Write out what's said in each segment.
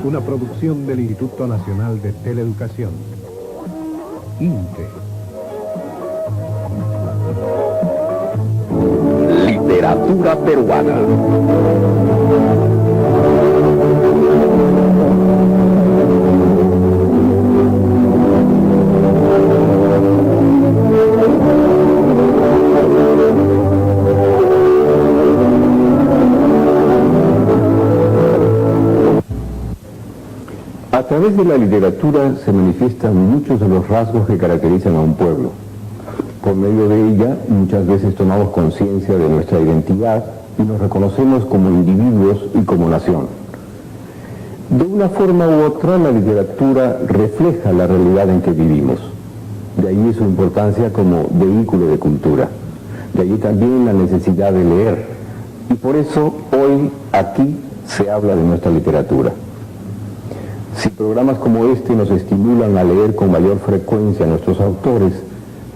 Una producción del Instituto Nacional de Teleeducación. INTE. Literatura peruana. A través de la literatura se manifiestan muchos de los rasgos que caracterizan a un pueblo. Por medio de ella, muchas veces tomamos conciencia de nuestra identidad y nos reconocemos como individuos y como nación. De una forma u otra, la literatura refleja la realidad en que vivimos. De ahí su importancia como vehículo de cultura. De allí también la necesidad de leer. Y por eso, hoy, aquí, se habla de nuestra literatura. Si programas como este nos estimulan a leer con mayor frecuencia a nuestros autores,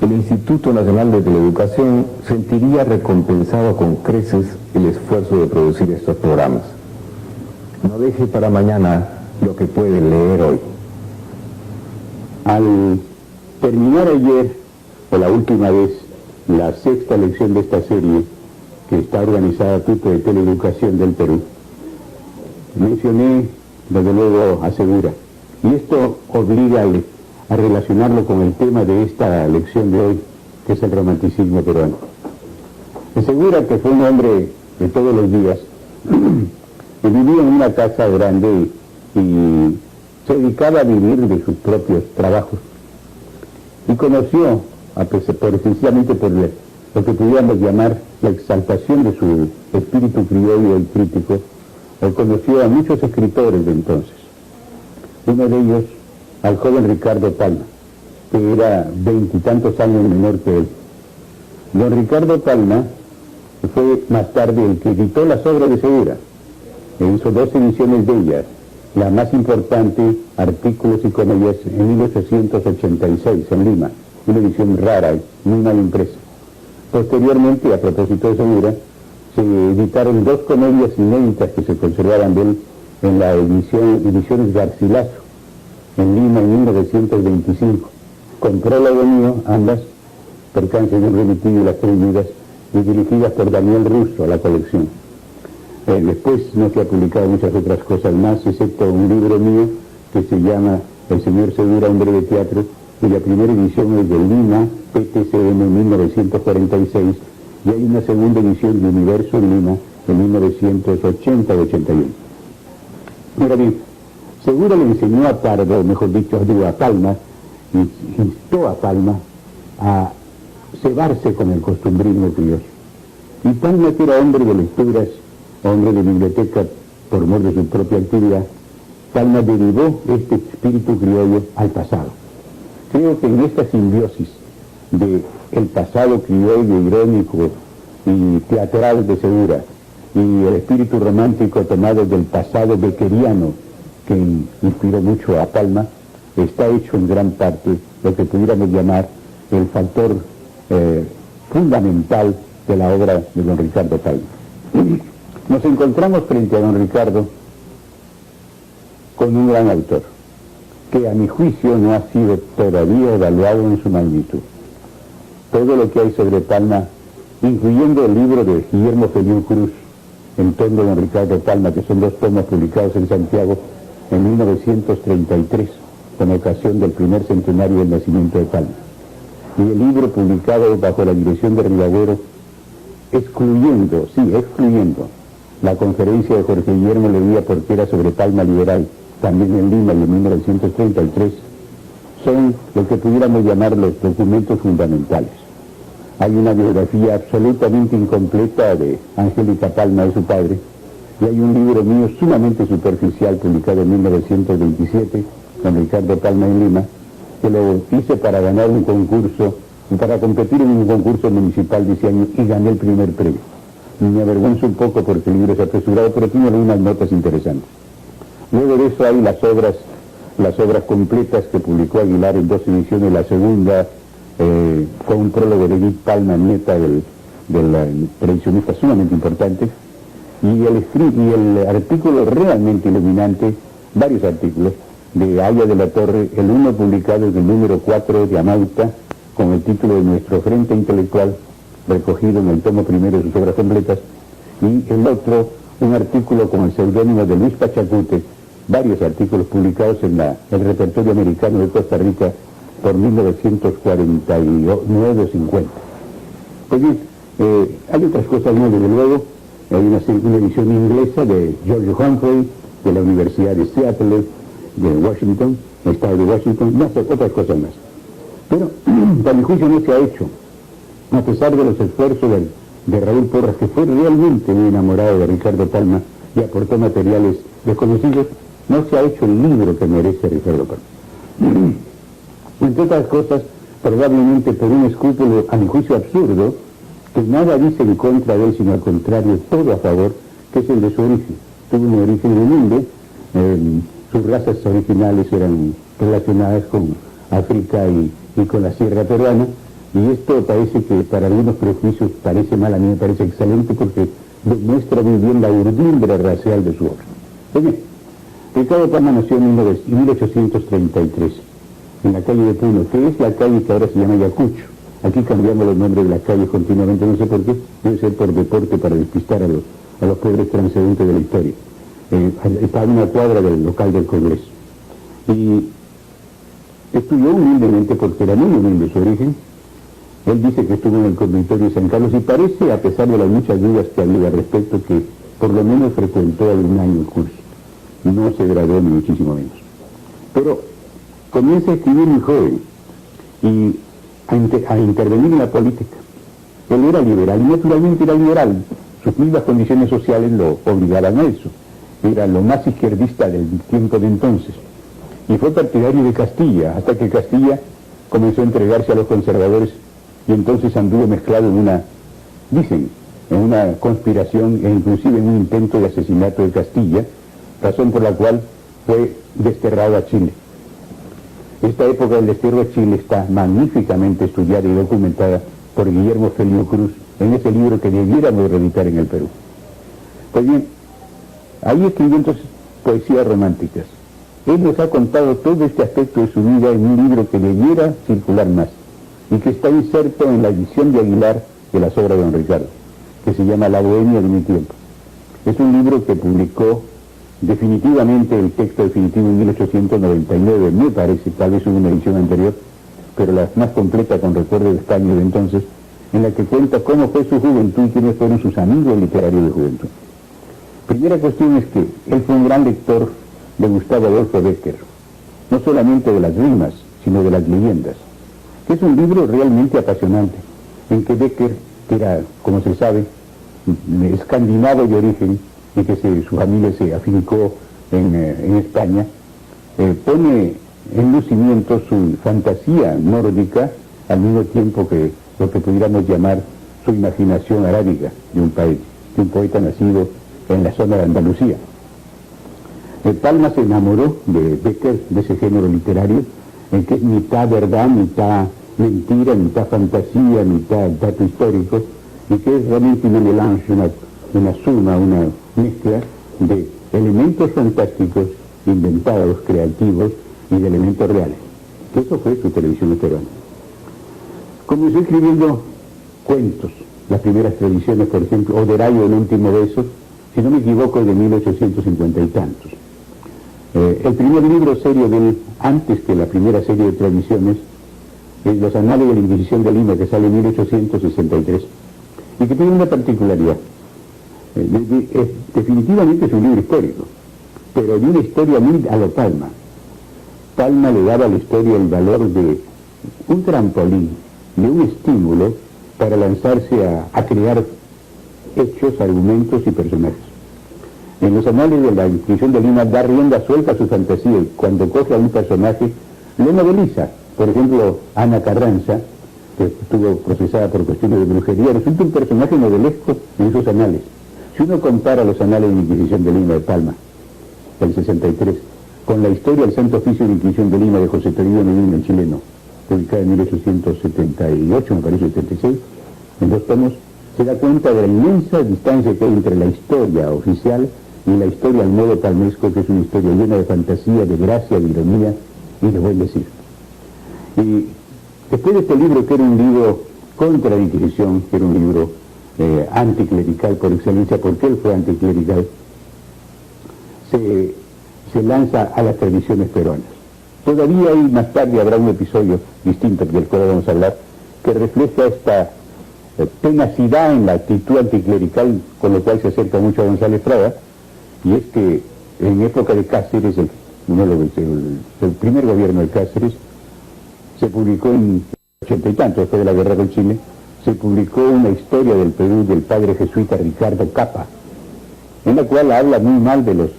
el Instituto Nacional de Teleeducación sentiría recompensado con creces el esfuerzo de producir estos programas. No deje para mañana lo que puede leer hoy. Al terminar ayer, por la última vez, la sexta lección de esta serie, que está organizada Instituto de Teleeducación del Perú, mencioné desde luego a Segura, y esto obliga a relacionarlo con el tema de esta lección de hoy, que es el romanticismo peruano. Segura, que fue un hombre de todos los días, vivía en una casa grande y se dedicaba a vivir de sus propios trabajos, y conoció, precisamente por lo que pudiéramos llamar la exaltación de su espíritu criollo y crítico, conoció a muchos escritores de entonces. Uno de ellos, al joven Ricardo Palma, que era 20 y tantos años menor que él. Don Ricardo Palma fue más tarde el que editó las obras de Segura. Hizo 2 ediciones de ellas, la más importante, Artículos y Comedias, en 1886, en Lima, una edición rara, muy mal impresa. Posteriormente, a propósito de Segura, se editaron 2 comedias inéditas que se conservaban de él en la ediciones Garcilaso, en Lima en 1925, con prólogo mío, ambas, Percance de un remitido y Las Tres Vidas, y dirigidas por Daniel Russo a la colección. Después no se ha publicado muchas otras cosas más, excepto un libro mío que se llama El señor Segura, un breve teatro, cuya primera edición es de Lima, PTCM 1946, y hay una segunda edición de Universo en Lima en 1980 y 81. Ahora bien, Segura le enseñó a Pardo, mejor dicho, a Palma, y instó a Palma a cebarse con el costumbrismo criollo. Y Palma, que era hombre de lecturas, hombre de biblioteca por mor de su propia actividad, Palma derivó este espíritu criollo al pasado. Creo que en esta simbiosis de el pasado criollo, irónico y teatral de Segura, y el espíritu romántico tomado del pasado beckeriano que inspiró mucho a Palma, está hecho en gran parte lo que pudiéramos llamar el factor fundamental de la obra de don Ricardo Palma. Nos encontramos frente a don Ricardo con un gran autor, que a mi juicio no ha sido todavía evaluado en su magnitud. Todo lo que hay sobre Palma, incluyendo el libro de Guillermo Feliú Cruz, en torno a don Ricardo Palma, que son 2 tomos publicados en Santiago en 1933, con ocasión del primer centenario del nacimiento de Palma. Y el libro publicado bajo la dirección de Rivadero, excluyendo la conferencia de Jorge Guillermo Leguía, porque era sobre Palma liberal, también en Lima y en 1933, son lo que pudiéramos llamar los documentos fundamentales. Hay una biografía absolutamente incompleta de Angélica Palma, de su padre, y hay un libro mío sumamente superficial, publicado en 1927, con Ricardo Palma en Lima, que lo hice para ganar un concurso, para competir en un concurso municipal de ese año, y gané el primer premio. Me avergüenzo un poco porque el libro es apresurado, pero tiene algunas notas interesantes. Luego de eso hay las obras completas que publicó Aguilar en 2 ediciones, la segunda con un prólogo de Edith Palma, nieta del tradicionista sumamente importante, y el artículo realmente iluminante varios artículos de Aya de la Torre, el uno publicado en el número 4 de Amauta, con el título de Nuestro Frente Intelectual, recogido en el tomo primero de sus obras completas, y el otro, un artículo con el seudónimo de Luis Pachacute, varios artículos publicados en el repertorio americano de Costa Rica por 1949 o 50. Pues bien, hay otras cosas más, desde luego. Hay una edición inglesa de George Humphrey, de la Universidad de Seattle, de Washington, el estado de Washington, más otras cosas más. Pero, a mi juicio, no se ha hecho, a pesar de los esfuerzos de Raúl Porras, que fue realmente muy enamorado de Ricardo Palma y aportó materiales desconocidos, no se ha hecho el libro que merece Ricardo Palma. Entre otras cosas, probablemente por un escrúpulo, a mi juicio, absurdo, que nada dice en contra de él, sino al contrario, todo a favor, que es el de su origen. Tuvo un origen humilde, sus razas originales eran relacionadas con África y con la sierra peruana, y esto parece que para algunos prejuicios parece mal, a mí me parece excelente porque demuestra muy bien la urdimbre racial de su obra. Pues bien, Ricardo Palma nació en 1833, en la calle de Puno, que es la calle que ahora se llama Ayacucho. Aquí cambiamos los nombres de las calles continuamente, no sé por qué, debe ser por deporte para despistar a los pobres transeúntes de la historia. Está a una cuadra del local del Congreso. Y estudió humildemente porque era muy humilde su origen. Él dice que estuvo en el convictorio de San Carlos y parece, a pesar de las muchas dudas que había al respecto, que por lo menos frecuentó algún año el curso. No se graduó ni muchísimo menos. Pero comienza a escribir muy joven y a intervenir en la política. Él era liberal y naturalmente era liberal. Sus mismas condiciones sociales lo obligaban a eso. Era lo más izquierdista del tiempo de entonces. Y fue partidario de Castilla, hasta que Castilla comenzó a entregarse a los conservadores y entonces anduvo mezclado en una conspiración e inclusive en un intento de asesinato de Castilla, razón por la cual fue desterrado a Chile. Esta época del destierro a Chile está magníficamente estudiada y documentada por Guillermo Felio Cruz en ese libro que debiéramos reeditar en el Perú. Pues bien, ahí escribió entonces poesías románticas. Él nos ha contado todo este aspecto de su vida en un libro que debiera circular más y que está inserto en la edición de Aguilar de las obras de don Ricardo, que se llama La Bohemia de mi tiempo. Es un libro que publicó definitivamente, el texto definitivo en 1899, me parece, tal vez hubo una edición anterior, pero la más completa con recuerdo de España de entonces, en la que cuenta cómo fue su juventud y quiénes fueron sus amigos literarios de juventud. Primera cuestión es que él fue un gran lector de Gustavo Adolfo Bécquer, no solamente de las rimas, sino de las leyendas, que es un libro realmente apasionante, en que Bécquer, que era, como se sabe, escandinavo de origen, y que su familia se afincó en España, pone en lucimiento su fantasía nórdica, al mismo tiempo que lo que pudiéramos llamar su imaginación arábiga de un poeta nacido en la zona de Andalucía. Palma se enamoró de Bécquer, de ese género literario, en que es mitad verdad, mitad mentira, mitad fantasía, mitad dato histórico, y que es realmente una melange, una suma, una mezcla de elementos fantásticos, inventados, creativos, y de elementos reales. Eso fue su televisión peruana. Comenzó escribiendo cuentos, las primeras tradiciones, por ejemplo, Oderayo, el último beso, si no me equivoco, es de 1850 y tantos. El primer libro serio de él, antes que la primera serie de tradiciones, es Los Anales de la Inquisición de Lima, que sale en 1863, y que tiene una particularidad. Definitivamente es un libro histórico, pero de una historia muy a lo Palma. Palma le daba a la historia el valor de un trampolín, de un estímulo para lanzarse a crear hechos, argumentos y personajes. En Los Anales de la Inquisición de Lima da rienda suelta a su fantasía y cuando coge a un personaje lo noveliza. Por ejemplo, Ana Carranza, que estuvo procesada por cuestiones de brujería, resulta un personaje novelesco en sus anales. Si uno compara los Anales de la Inquisición de Lima de Palma, del 63, con la historia del Santo Oficio de la Inquisición de Lima de José Toribio Medina, el chileno, publicada en 1878, me parece, 76, en 2 tomos, se da cuenta de la inmensa distancia que hay entre la historia oficial y la historia al modo palmesco, que es una historia llena de fantasía, de gracia, de ironía y de buen decir. Y después de este libro, que era un libro contra la Inquisición, que era un libro anticlerical por excelencia, porque él fue anticlerical, se lanza a las tradiciones peruanas. Todavía ahí más tarde habrá un episodio distinto del cual vamos a hablar, que refleja esta tenacidad en la actitud anticlerical, con lo cual se acerca mucho a González Prada, y es que en época de Cáceres, el primer gobierno de Cáceres, se publicó en 80 y tanto, después de la guerra con Chile, se publicó una historia del Perú del padre jesuita Ricardo Capa, en la cual habla muy mal del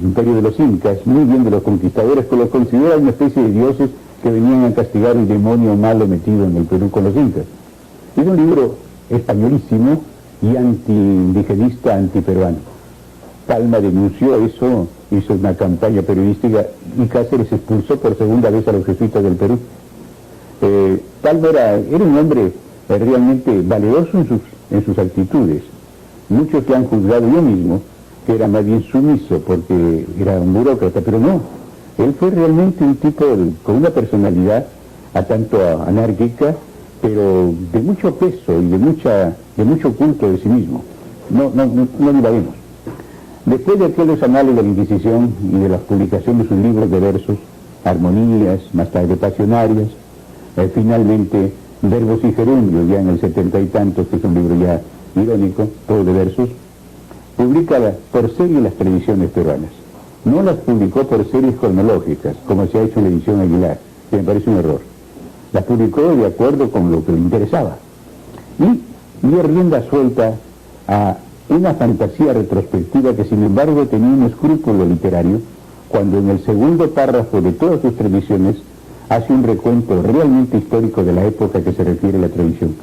imperio de los incas, muy bien de los conquistadores, que los consideran una especie de dioses que venían a castigar el demonio malo metido en el Perú con los incas. Es un libro españolísimo y anti-indigenista, antiperuano. Palma denunció eso, hizo una campaña periodística y Cáceres expulsó por segunda vez a los jesuitas del Perú. Palma era un hombre realmente valeroso en sus actitudes. Muchos le han juzgado, yo mismo, que era más bien sumiso porque era un burócrata, pero no. Él fue realmente un tipo con una personalidad a tanto anárquica, pero de mucho peso y de mucho culto de sí mismo. No divaguemos. Después de aquellos anales de la Inquisición y de la publicación de sus libros de versos, armonías, más tarde pasionarias, finalmente Verbos y Gerundios, ya en el 70 y tantos, que es un libro ya irónico, todo de versos, publica por serie las tradiciones peruanas. No las publicó por series cronológicas, como se ha hecho en la edición Aguilar, que me parece un error. Las publicó de acuerdo con lo que le interesaba. Y dio rienda suelta a una fantasía retrospectiva que, sin embargo, tenía un escrúpulo literario cuando en el segundo párrafo de todas sus tradiciones hace un recuento realmente histórico de la época que se refiere a la tradición.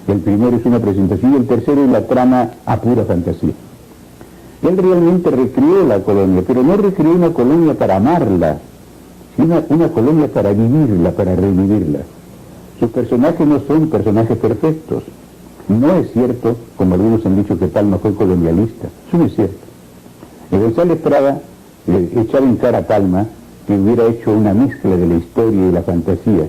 El primero es una presentación y el tercero es la trama a pura fantasía. Él realmente recreó la colonia, pero no recreó una colonia para amarla, sino una colonia para vivirla, para revivirla. Sus personajes no son personajes perfectos. No es cierto, como algunos han dicho, que Palma fue colonialista. Eso no es cierto. González Prada le echaba en cara a Palma que hubiera hecho una mezcla de la historia y de la fantasía,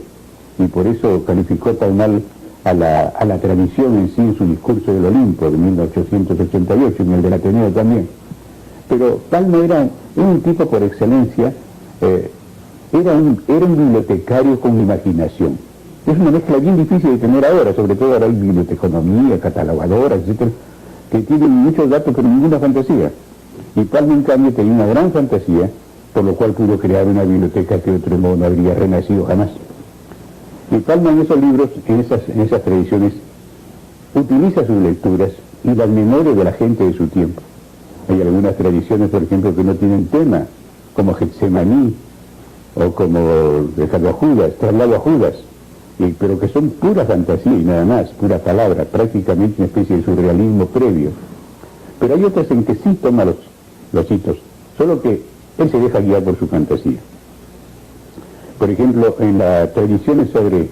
y por eso calificó tan mal a la tradición en sí en su discurso del Olimpo de 1888, y en el del Ateneo también. Pero Palma era un tipo por excelencia, era un bibliotecario con imaginación. Es una mezcla bien difícil de tener ahora, sobre todo ahora hay biblioteconomía, catalogadoras, etcétera, que tienen muchos datos pero ninguna fantasía. Y Palma, en cambio, tenía una gran fantasía, por lo cual pudo crear una biblioteca que de otro modo no habría renacido jamás. Y Palma en esos libros, en esas tradiciones, utiliza sus lecturas y las memorias de la gente de su tiempo. Hay algunas tradiciones, por ejemplo, que no tienen tema, como Getsemaní, o como Dejarlo a Judas, Traslado a Judas, pero que son pura fantasía y nada más, pura palabra, prácticamente una especie de surrealismo previo. Pero hay otras en que sí toma los hitos, solo que él se deja guiar por su fantasía. Por ejemplo, en las tradiciones sobre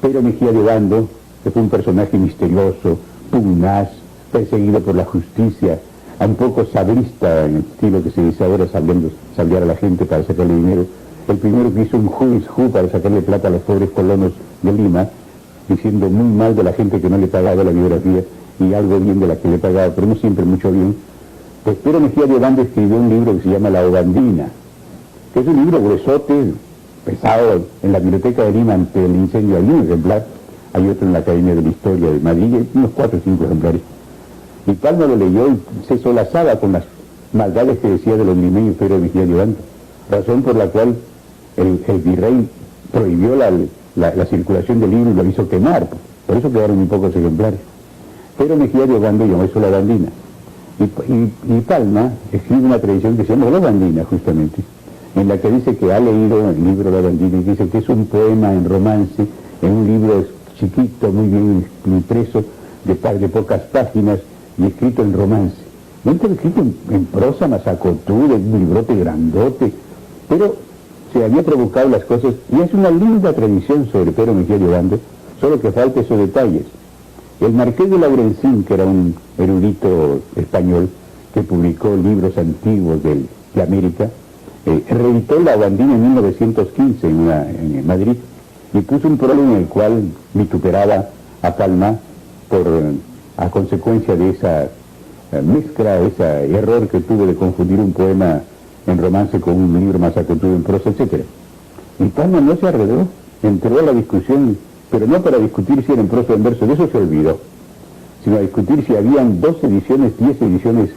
Pedro Mejía de Obando, que fue un personaje misterioso, pugnaz, perseguido por la justicia, un poco sabrista, en el estilo que se dice ahora, sablear a la gente para sacarle dinero. El primero que hizo un who is who para sacarle plata a los pobres colonos de Lima, diciendo muy mal de la gente que no le pagaba la biografía y algo bien de la que le pagaba, pero no siempre mucho bien. Pues Pedro Mejía de Obando escribió un libro que se llama La Obandina, que es un libro gruesote, pesado. En la biblioteca de Lima ante el incendio hay un ejemplar, hay otro en la Academia de la Historia de Madrid, unos 4 o 5 ejemplares. Y Palma lo leyó y se solazaba con las maldades que decía de los limeños Pedro Mejía de Obando, razón por la cual el virrey prohibió la circulación del libro y lo hizo quemar, por eso quedaron muy pocos ejemplares. Pero Mejía de Obando llamó eso La Bandina. Y Palma escribe una tradición que se llama La Bandina, justamente, en la que dice que ha leído el libro La Bandina y dice que es un poema en romance, en un libro chiquito, muy bien impreso, de pocas páginas y escrito en romance. No está escrito en prosa masacotuda, un librote grandote, pero se había provocado las cosas, y es una linda tradición sobre Pedro Mejía de Obando, solo que falta esos detalles. El marqués de Laurencín, que era un erudito español, que publicó libros antiguos de América, reeditó La Bambina en 1915 en Madrid y puso un prólogo en el cual vituperaba a Palma a consecuencia de esa mezcla, ese error que tuvo de confundir un poema en romance con un libro más acotudo en prosa, etc. Y Palma no se arredó, entró a la discusión, pero no para discutir si era en prosa o en verso, de eso se olvidó, sino a discutir si habían 2 ediciones, 10 ediciones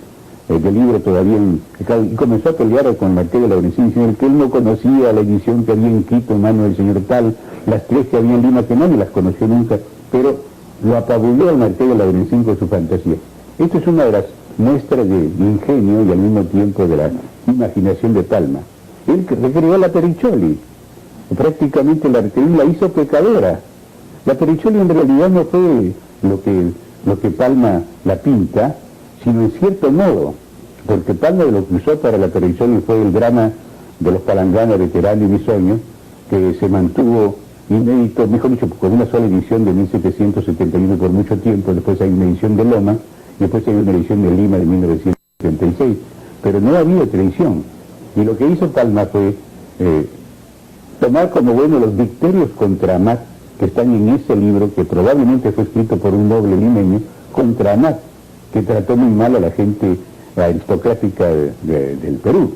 del libro todavía y comenzó a pelear con Marqués de Laurencín, diciendo que él no conocía la edición que había en Quito en mano del señor tal, las 3 que había en Lima, que nadie las conoció nunca, pero lo apabulló al Marqués de Laurencín con su fantasía. Esto es una de las muestras de ingenio y al mismo tiempo de la imaginación de Palma. Él recreó la Pericholi, prácticamente la hizo pecadora. La Pericholi en realidad no fue lo que Palma la pinta, sino en cierto modo, porque Palma lo que usó para la Pericholi fue el drama de los palanganas de Terán y Bisoño, que se mantuvo inédito, mejor dicho, con una sola edición de 1771 por mucho tiempo. Después hay una edición de Loma, después hay una edición de Lima de 1976, pero no había televisión. Y lo que hizo Palma fue tomar como bueno los dicterios contra Amat, que están en ese libro, que probablemente fue escrito por un noble limeño, contra Amat, que trató muy mal a la gente aristocrática del Perú.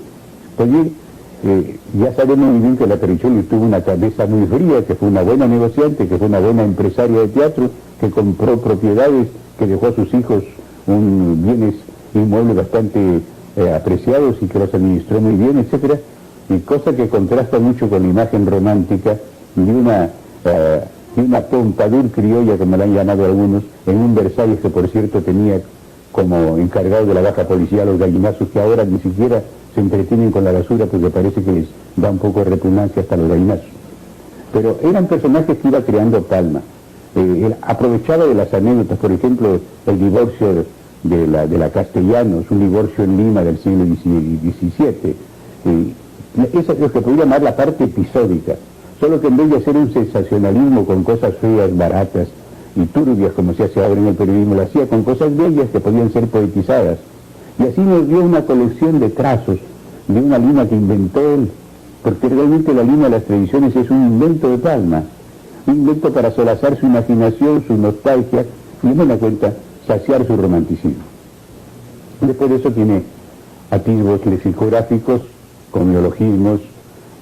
Oye, ya sabemos muy bien que la Pericholi tuvo una cabeza muy fría, que fue una buena negociante, que fue una buena empresaria de teatro, que compró propiedades, que dejó a sus hijos bienes inmuebles bastante apreciados y que los administró muy bien, etcétera, y cosa que contrasta mucho con la imagen romántica de una pompadour criolla, como la han llamado algunos, en un Versalles que por cierto tenía como encargado de la baja policía a los gallinazos, que ahora ni siquiera se entretienen con la basura porque parece que les da un poco de repugnancia hasta los gallinazos. Pero eran personajes que iba creando Palma. Él aprovechaba de las anécdotas, por ejemplo, el divorcio de la Castellanos, un divorcio en Lima del siglo XVII. Esa es lo que podría llamar la parte episódica, solo que en vez de hacer un sensacionalismo con cosas feas, baratas y turbias, como se hace ahora en el periodismo, lo hacía con cosas bellas que podían ser poetizadas. Y así nos dio una colección de trazos de una Lima que inventó él, porque realmente la Lima de las tradiciones es un invento de Palma, un invento para solazar su imaginación, su nostalgia y, en buena cuenta, saciar su romanticismo. Después de eso tiene atisbos lexicográficos, con neologismos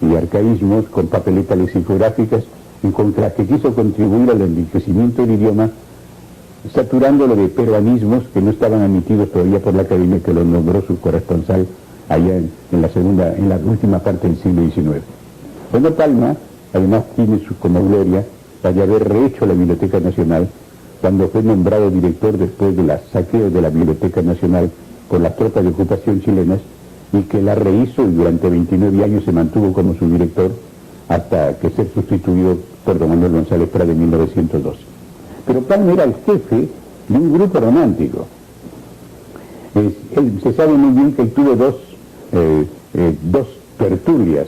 y arcaísmos, con papeletas lexicográficas, en contra que quiso contribuir al enriquecimiento del idioma, saturándolo de peruanismos que no estaban admitidos todavía por la Academia, que lo nombró su corresponsal allá en la última parte del siglo XIX. Bueno, Palma, además, tiene como gloria la de haber rehecho la Biblioteca Nacional cuando fue nombrado director después de los saqueos de la Biblioteca Nacional por las tropas de ocupación chilenas, y que la rehizo y durante 29 años se mantuvo como su director hasta que se sustituyó por don Manuel González Prada en 1912. Pero Palma era el jefe de un grupo romántico. Se sabe muy bien que él tuvo dos tertulias,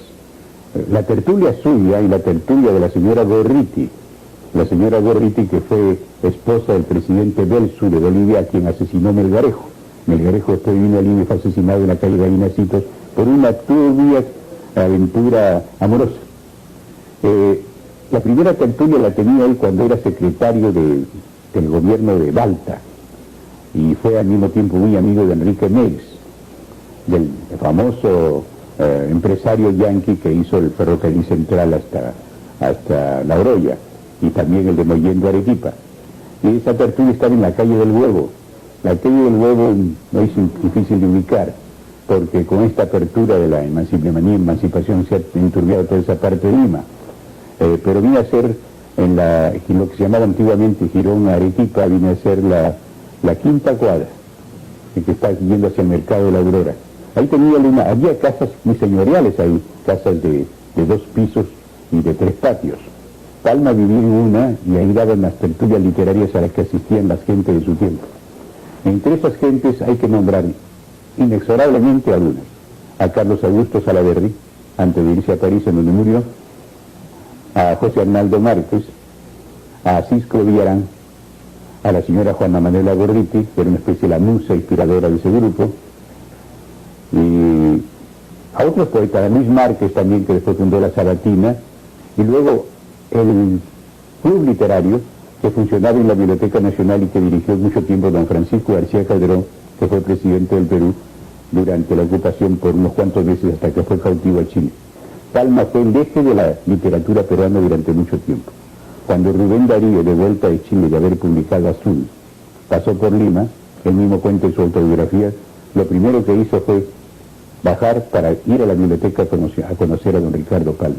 la tertulia suya y la tertulia de la señora Gorriti. La señora Gorriti, que fue esposa del presidente Belsu de Bolivia, a quien asesinó Melgarejo. Melgarejo después vino a Lima y fue asesinado en la calle Gallinacitos por una turbia aventura amorosa. La primera tertulia la tenía él cuando era secretario del gobierno de Balta, y fue al mismo tiempo muy amigo de Enrique Meix, del famoso empresario yanqui que hizo el ferrocarril central hasta La Oroya, y también el de Mollendo a Arequipa. Y esa tertulia estaba en la calle del Huevo. La calle del Huevo no es difícil de ubicar, porque con esta apertura de la emancipación se ha enturbiado toda esa parte de Lima. Pero vine a ser en lo que se llamaba antiguamente Girón Arequipa, vine a ser la quinta cuadra, que está yendo hacia el mercado de la Aurora. Ahí había casas muy señoriales ahí, casas de 2 pisos y de 3 patios. Palma vivía en una y ahí daban las tertulias literarias a las que asistían las gentes de su tiempo. Entre esas gentes hay que nombrar inexorablemente algunas: a Carlos Augusto Salaverry, antes de irse a París, en donde murió, a José Arnaldo Márquez, a Cisco Villarán, a la señora Juana Manuela Gorriti, que era una especie de la musa inspiradora de ese grupo, otros poetas, Luis Márquez también, que después fundó la Sabatina, y luego el club literario que funcionaba en la Biblioteca Nacional y que dirigió mucho tiempo don Francisco García Calderón, que fue presidente del Perú durante la ocupación por unos cuantos meses hasta que fue cautivo a Chile. Palma fue el eje de la literatura peruana durante mucho tiempo. Cuando Rubén Darío, de vuelta de Chile de haber publicado Azul, pasó por Lima, él mismo cuenta en su autobiografía, lo primero que hizo fue bajar para ir a la biblioteca a conocer a don Ricardo Palma.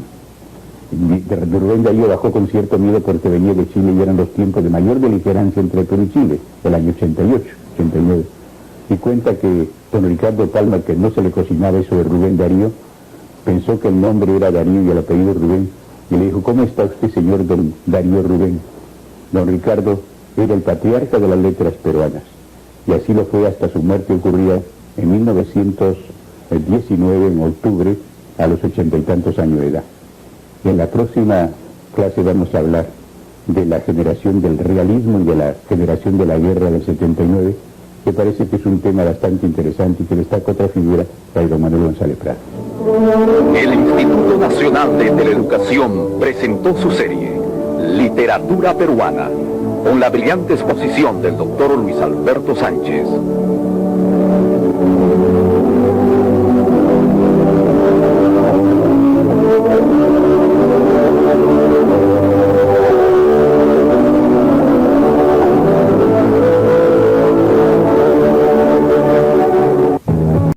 Rubén Darío bajó con cierto miedo porque venía de Chile y eran los tiempos de mayor beligerancia entre Perú y Chile, el año 88, 89. Y cuenta que don Ricardo Palma, que no se le cocinaba eso de Rubén Darío, pensó que el nombre era Darío y el apellido Rubén, y le dijo: ¿cómo está usted, señor don Darío Rubén? Don Ricardo era el patriarca de las letras peruanas, y así lo fue hasta su muerte ocurrida en 1919, en octubre, a los 80 y tantos años de edad. En la próxima clase vamos a hablar de la generación del realismo y de la generación de la guerra del 79, que parece que es un tema bastante interesante y que destaca otra figura, la de don Manuel González Prada. El Instituto Nacional de Teleeducación presentó su serie Literatura Peruana, con la brillante exposición del doctor Luis Alberto Sánchez.